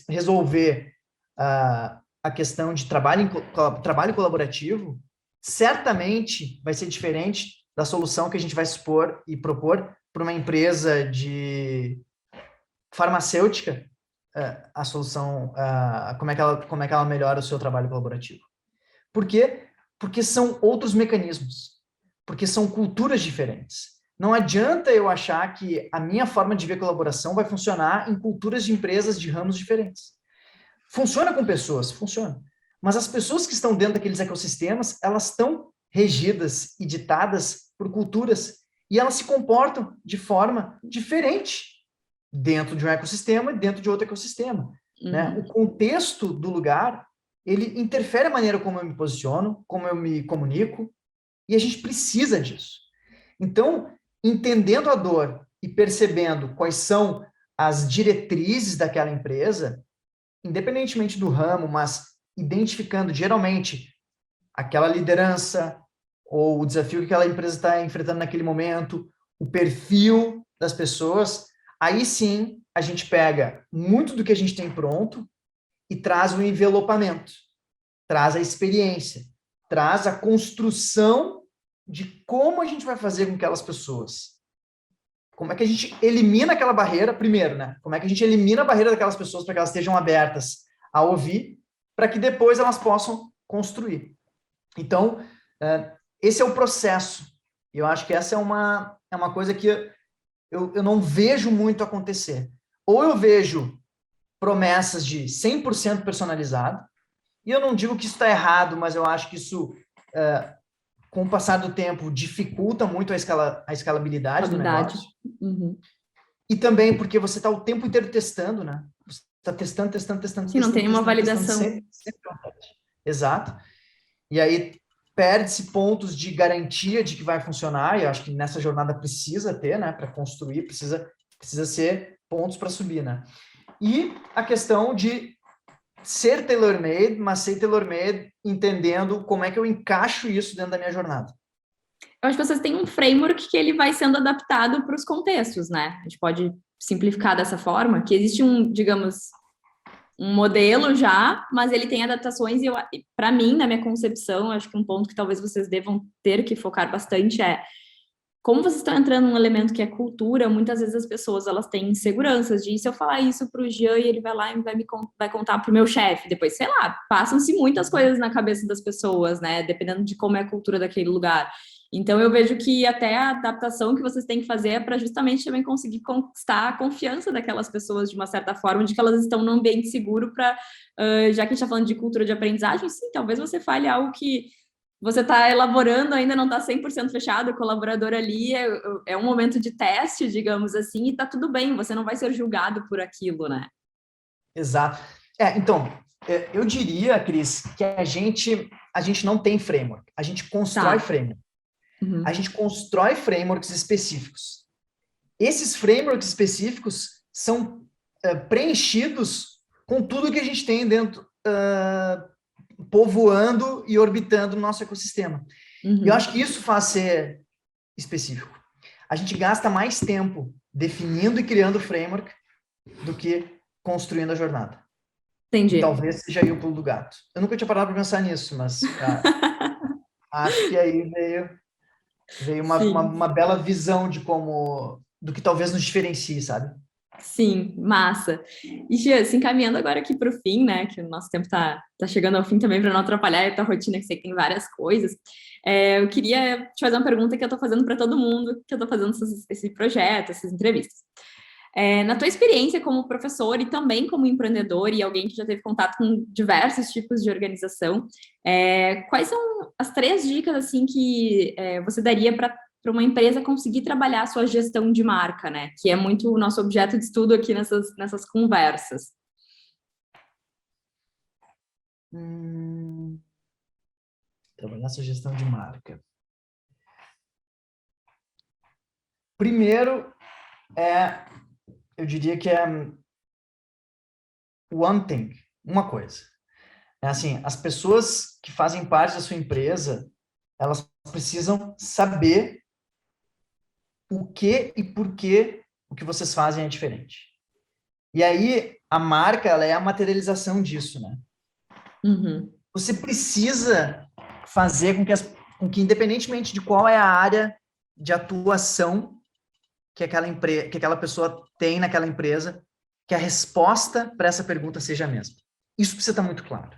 resolver a questão de trabalho colaborativo certamente vai ser diferente da solução que a gente vai expor e propor para uma empresa de farmacêutica, a solução, como é que ela melhora o seu trabalho colaborativo. Por quê? Porque são outros mecanismos. porque são culturas diferentes. Não adianta eu achar que a minha forma de ver colaboração vai funcionar em culturas de empresas de ramos diferentes. Funciona com pessoas, funciona. Mas as pessoas que estão dentro daqueles ecossistemas, elas estão regidas e ditadas por culturas e elas se comportam de forma diferente dentro de um ecossistema e dentro de outro ecossistema. Né? O contexto do lugar, ele interfere a maneira como eu me posiciono, como eu me comunico, e a gente precisa disso. Então, entendendo a dor e percebendo quais são as diretrizes daquela empresa, independentemente do ramo, mas identificando geralmente aquela liderança ou o desafio que aquela empresa está enfrentando naquele momento, o perfil das pessoas, aí sim a gente pega muito do que a gente tem pronto e traz o envelopamento, traz a experiência, traz a construção de como a gente vai fazer com aquelas pessoas. Como é que a gente elimina aquela barreira, primeiro, né? Como é que a gente elimina a barreira daquelas pessoas para que elas estejam abertas a ouvir, para que depois elas possam construir. Então, esse é o processo. Eu acho que essa é uma coisa que eu não vejo muito acontecer. Ou eu vejo promessas de 100% personalizado, e eu não digo que isso está errado, mas eu acho que isso, com o passar do tempo, dificulta muito a escalabilidade do negócio. E também porque você está o tempo inteiro testando, né? Você está testando. Sim, não tem uma validação. Sempre. Exato. E aí perde-se pontos de garantia de que vai funcionar, e eu acho que nessa jornada precisa ter, né? Para construir, precisa ser pontos para subir, né? E a questão de ser tailor-made, mas ser tailor-made entendendo como é que eu encaixo isso dentro da minha jornada. Eu acho que vocês têm um framework que ele vai sendo adaptado para os contextos, né? A gente pode simplificar dessa forma, que existe digamos, um modelo já, mas ele tem adaptações e para mim, na minha concepção, acho que um ponto que talvez vocês devam ter que focar bastante é como vocês estão entrando num elemento que é cultura, muitas vezes as pessoas elas têm inseguranças de se eu falar isso para o Jean e ele vai lá e vai contar para o meu chefe, depois, sei lá, passam-se muitas coisas na cabeça das pessoas, né? Dependendo de como é a cultura daquele lugar. Então, eu vejo que até a adaptação que vocês têm que fazer é para justamente também conseguir conquistar a confiança daquelas pessoas de uma certa forma, de que elas estão num ambiente seguro para, já que a gente está falando de cultura de aprendizagem, sim, talvez você fale algo que você está elaborando, ainda não está 100% fechado, o colaborador ali é um momento de teste, digamos assim, e está tudo bem, você não vai ser julgado por aquilo, né? Exato. Então, eu diria, Cris, que a gente não tem framework, a gente constrói framework. A gente constrói frameworks específicos. Esses frameworks específicos são preenchidos com tudo que a gente tem dentro, povoando e orbitando no nosso ecossistema. E eu acho que isso faz ser específico. A gente gasta mais tempo definindo e criando o framework do que construindo a jornada. Entendi. E talvez seja aí o pulo do gato. Eu nunca tinha parado para pensar nisso, mas acho que aí veio uma bela visão do que talvez nos diferencie, sabe? Sim, massa. E, Gia, se encaminhando agora aqui para o fim, né, que o nosso tempo tá chegando ao fim também para não atrapalhar a tua rotina, que sei que tem várias coisas, eu queria te fazer uma pergunta que eu estou fazendo para todo mundo, que eu estou fazendo esse projeto, essas entrevistas. Na tua experiência como professor e também como empreendedor e alguém que já teve contato com diversos tipos de organização, quais são as 3 dicas assim que você daria para uma empresa conseguir trabalhar a sua gestão de marca, né? Que é muito o nosso objeto de estudo aqui nessas conversas. Trabalhar sua gestão de marca. Primeiro, eu diria que é one thing, uma coisa. Assim, as pessoas que fazem parte da sua empresa, elas precisam saber o que e por que o que vocês fazem é diferente. E aí, a marca, ela é a materialização disso, né? Você precisa fazer com que, independentemente de qual é a área de atuação que aquela pessoa tem naquela empresa, que a resposta para essa pergunta seja a mesma. Isso precisa estar muito claro.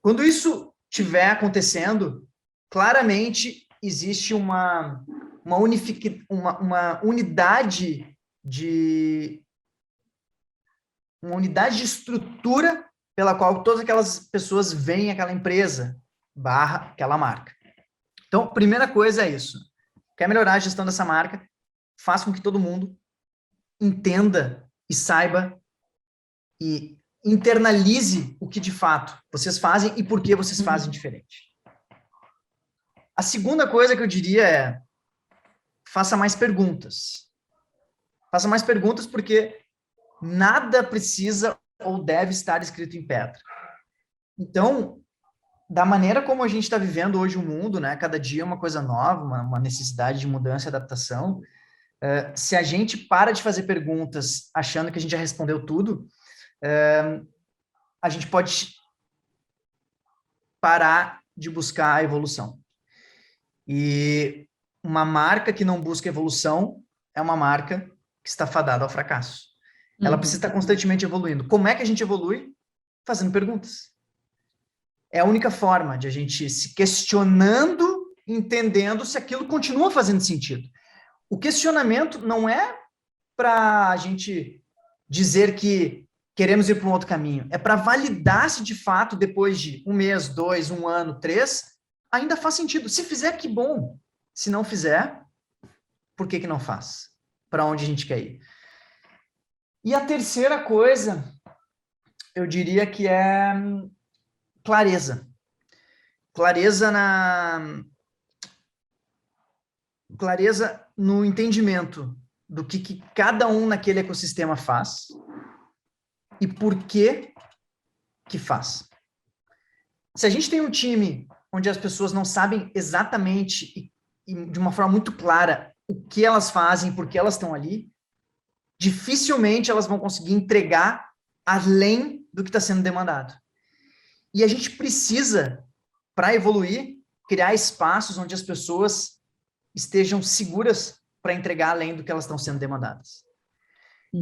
Quando isso estiver acontecendo, claramente existe uma unidade de estrutura pela qual todas aquelas pessoas veem aquela empresa, aquela marca. Então, primeira coisa é isso. Quer melhorar a gestão dessa marca? Faça com que todo mundo entenda e saiba e internalize o que de fato vocês fazem e por que vocês fazem diferente. A segunda coisa que eu diria é: faça mais perguntas. Faça mais perguntas porque nada precisa ou deve estar escrito em pedra. Então, da maneira como a gente está vivendo hoje o mundo, né? Cada dia é uma coisa nova, uma necessidade de mudança e adaptação. Se a gente para de fazer perguntas achando que a gente já respondeu tudo, a gente pode parar de buscar a evolução. E uma marca que não busca evolução é uma marca que está fadada ao fracasso. Ela precisa estar constantemente evoluindo. Como é que a gente evolui? Fazendo perguntas. É a única forma de a gente se questionando, entendendo se aquilo continua fazendo sentido. O questionamento não é para a gente dizer que queremos ir para um outro caminho. É para validar se de fato, depois de 1 mês, 2, 1 ano, 3, ainda faz sentido. Se fizer, que bom. Se não fizer, por que não faz? Para onde a gente quer ir? E a terceira coisa, eu diria que é clareza. Clareza no entendimento do que cada um naquele ecossistema faz e por que faz. Se a gente tem um time onde as pessoas não sabem exatamente e de uma forma muito clara o que elas fazem, por que elas estão ali, dificilmente elas vão conseguir entregar além do que está sendo demandado. E a gente precisa, para evoluir, criar espaços onde as pessoas estejam seguras para entregar além do que elas estão sendo demandadas.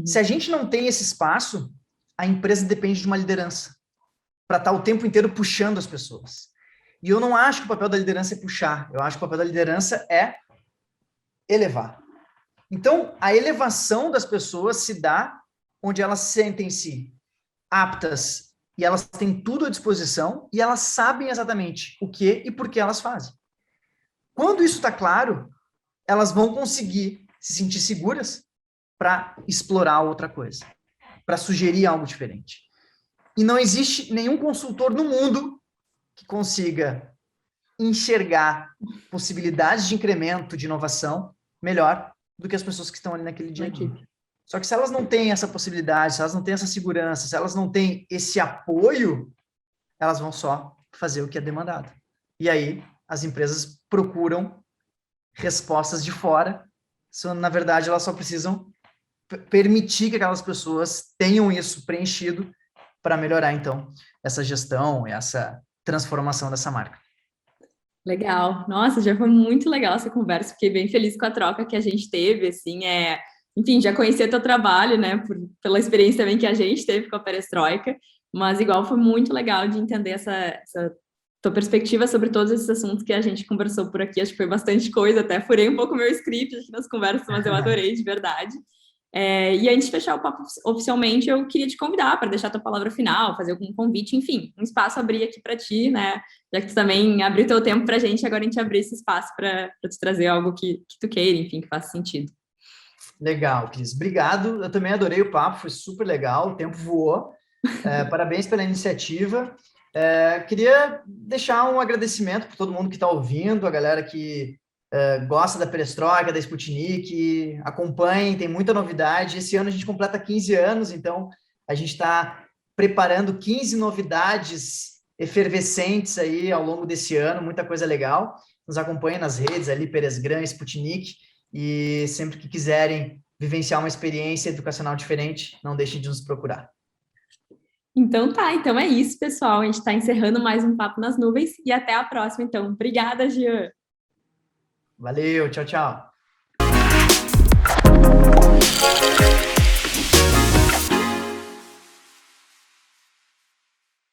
Se a gente não tem esse espaço, a empresa depende de uma liderança para estar o tempo inteiro puxando as pessoas. E eu não acho que o papel da liderança é puxar, eu acho que o papel da liderança é elevar. Então, a elevação das pessoas se dá onde elas sentem-se aptas e elas têm tudo à disposição e elas sabem exatamente o que e por que elas fazem. Quando isso está claro, elas vão conseguir se sentir seguras para explorar outra coisa, para sugerir algo diferente. E não existe nenhum consultor no mundo que consiga enxergar possibilidades de incremento, de inovação, melhor do que as pessoas que estão ali naquele dia a dia. Só que se elas não têm essa possibilidade, se elas não têm essa segurança, se elas não têm esse apoio, elas vão só fazer o que é demandado. E aí, as empresas procuram respostas de fora, na verdade, elas só precisam permitir que aquelas pessoas tenham isso preenchido para melhorar, então, essa gestão, essa transformação dessa marca. Legal. Nossa, já foi muito legal essa conversa. Fiquei bem feliz com a troca que a gente teve, assim, enfim, já conhecia teu trabalho, né, pela experiência também que a gente teve com a Perestroika, mas igual foi muito legal de entender essa tua perspectiva sobre todos esses assuntos que a gente conversou por aqui. Acho que foi bastante coisa, até furei um pouco meu script aqui nas conversas, mas eu adorei, de verdade. E antes de fechar o papo oficialmente, eu queria te convidar para deixar a tua palavra final, fazer algum convite, enfim, um espaço abrir aqui para ti, né? Já que tu também abriu teu tempo para a gente, agora a gente abrir esse espaço para tu trazer algo que tu queira, enfim, que faça sentido. Legal, Cris. Obrigado. Eu também adorei o papo, foi super legal, o tempo voou. Parabéns pela iniciativa. Queria deixar um agradecimento para todo mundo que está ouvindo, a galera que gosta da Perestroika, da Sputnik, acompanhem, tem muita novidade. Esse ano a gente completa 15 anos, então a gente está preparando 15 novidades efervescentes aí ao longo desse ano, muita coisa legal. Nos acompanhem nas redes ali, Peresgram, Sputnik, e sempre que quiserem vivenciar uma experiência educacional diferente, não deixem de nos procurar. Então tá, então é isso, pessoal. A gente está encerrando mais um Papo nas Nuvens e até a próxima, então. Obrigada, Jean. Valeu, tchau, tchau.